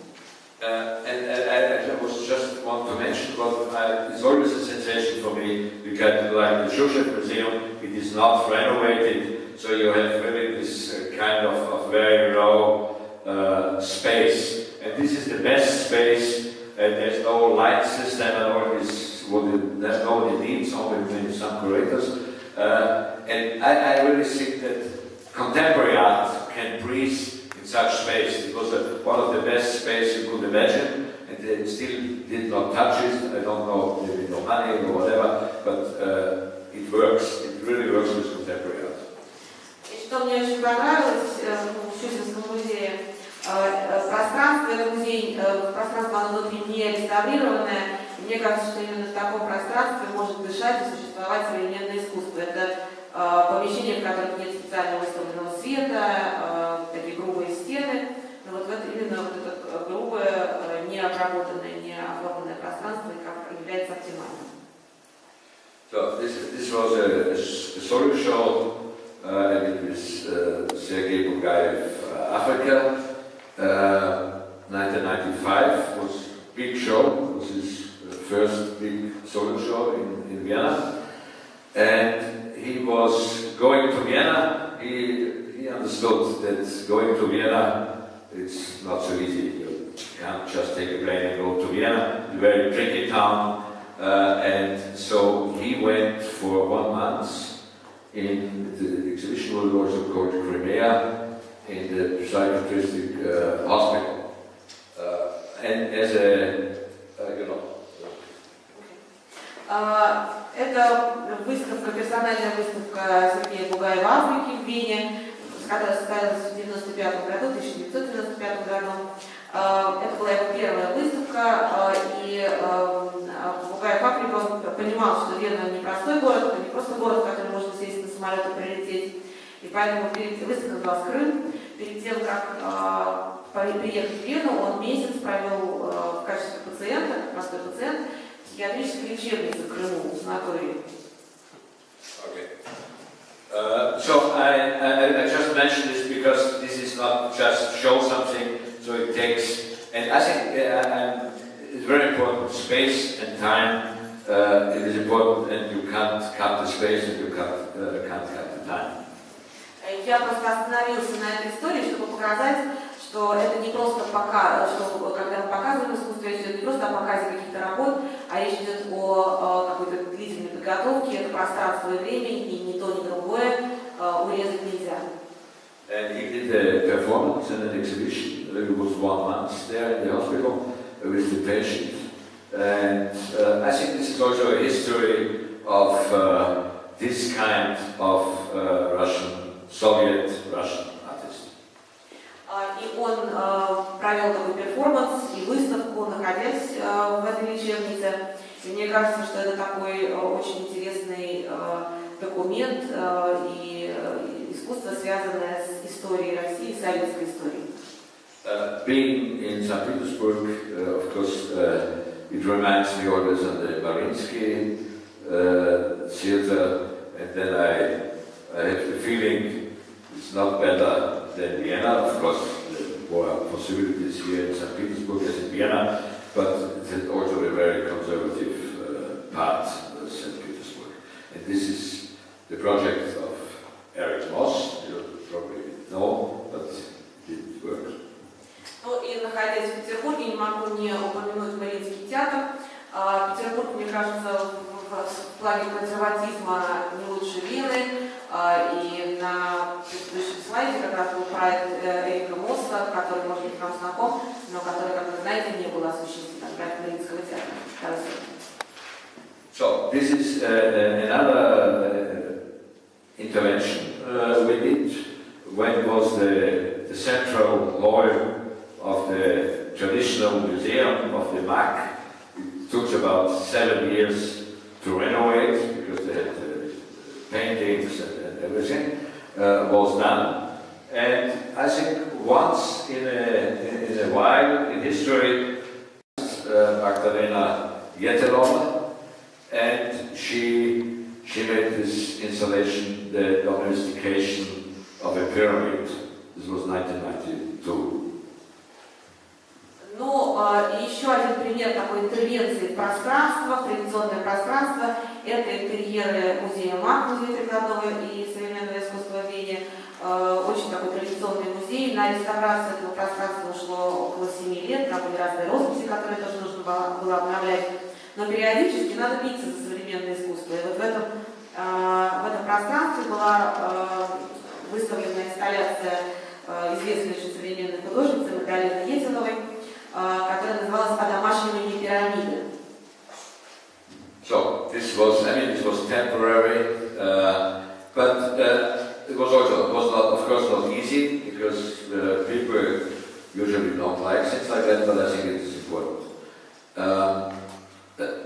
And I was just want to mention what it's always a sensation for me because like the Shushev Museum, it is not renovated, so you have really this kind of very raw space. And this is the best space, and there's no light system and all this, there's nobody needs, only maybe some curators. And I really think that contemporary art can breathe in such space. It was one of the best space you could imagine, and they still did not touch it. I don't know, maybe no money or whatever, but it works. It really works with contemporary art. И что мне очень понравилось в Щусевском музее, пространство, это музей, пространство оно внутри не реставрированное. И мне кажется, что именно в таком пространстве может дышать и существовать современное искусство. Это помещение, в котором нет специально выставленного света, такие грубые стены. Но вот именно вот это грубое, необработанное, неоформленное пространство является оптимальным. So this was a solo show I did with Sergei Bugayev, Africa. 1995 was a big show. It was his first big solo show in Vienna. And he was going to Vienna. He understood that going to Vienna it's not so easy. You can't just take a plane and go to Vienna. a very tricky town, and so he went for 1 month in the exhibition was also called Crimea in the psychiatric hospital, and as a Это выставка, персональная выставка Сергея Бугаева в Африке в Вене, которая состоялась в 1995 году. Это была его первая выставка, и Бугаев Африка понимал, что Вена непростой город, это не просто город, в который можно сесть на самолет и прилететь. И поэтому выставка называлась Крым. Перед тем, как приехать в Вену, он месяц провел в качестве пациента, как простой пациент, в психиатрической лечебнице в Крыму, в санатории. Okay. So I just mentioned this because this is not just show something, so it takes, and I think it's very important, space and time, it is important, and you can't cut the space and you can't cut the time. Я просто остановился на этой истории, чтобы показать, что это не просто показ, что когда мы показываем искусство, речь идет не просто о показе каких-то работ, а речь идет о какой-то длительной подготовке, это пространство и время, и ни то, ни другое урезать нельзя. And he did a performance and an exhibition. It was 1 month there in the hospital with the patient. And I think this is also a history of this kind of Soviet Russian artist. И он провел такой перформанс и выставку, находясь в этой лечебнице. И мне кажется, что это такой очень интересный документ и искусство, связанное с историей России, советской историей. Being in St. Petersburg, of course, it reminds me always of the Mariinsky theater, and then I have the feeling it's not better than Vienna. Of course, there are more possibilities here in St. Petersburg as in Vienna, but it's also a very conservative part of St. Petersburg. And this is the project of Eric Moss, you probably know, but it didn't work. Ну и находясь в Петербурге, не могу не упомянуть Мариинский театр. Петербург, мне кажется, в плане консерватизма не лучше Вены. И на предыдущем слайде как раз был проект Эрика Мосса, который, может быть, вам знаком, но который, как вы знаете, не был осуществлен, проект Мариинского театра. So this is another intervention we did when was the central hall of the traditional museum of the MAC. It took about 7 years to renovate because they had paintings and everything was done. And I think once in a while in history, Magdalena Jettelova, and she made this installation, the domestication of a pyramid. This was 1992. Ну, еще один пример такой интервенции в пространство, в традиционное пространство, это интерьеры музея МАК, музея прикладного и современного искусства в Вене. Очень такой традиционный музей. На реставрацию этого пространства ушло около 7 лет, там были разные росписи, которые тоже нужно было обновлять. Но периодически надо биться за современное искусство. И вот в этом пространстве была выставлена инсталляция известной очень современной художницы Магдалины Етиновой, которая называлась «Одомашнивание пирамиды». So this was temporary, but it was not, of course, not easy because people usually don't like things like that. But I think it is important.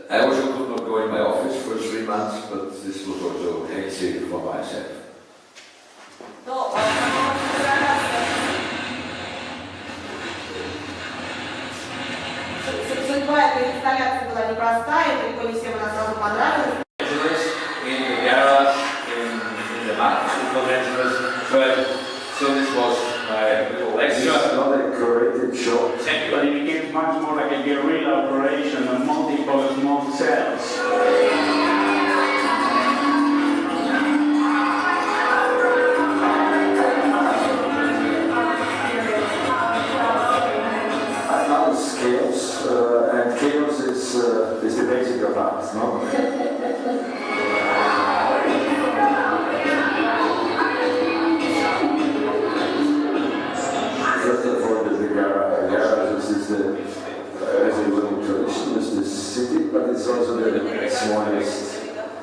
I also could not go in my office for 3 months, but this was also hectic for myself. Судьба этой инсталляции была непростая, далеко не всем она сразу понравилась. In the garage, in the MAC, so this was my little lecture. Not a curated show. But it became much more like a guerrilla operation of multiple small cells. Chaos, and chaos is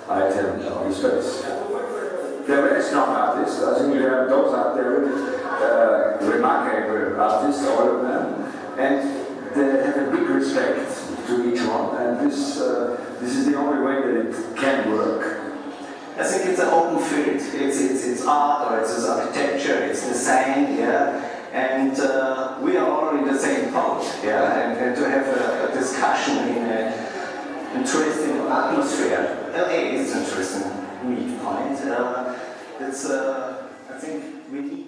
item on the space. They're very strong artists. I think you have those out there, really remarkable artists, all of them, and they have a big respect to each one. And this is the only way that it can work. I think it's an open field. It's art, or it's architecture, it's design, yeah. And we are all in the same boat, yeah. And to have a discussion in an interesting atmosphere. LA is an interesting meet point. I think we need.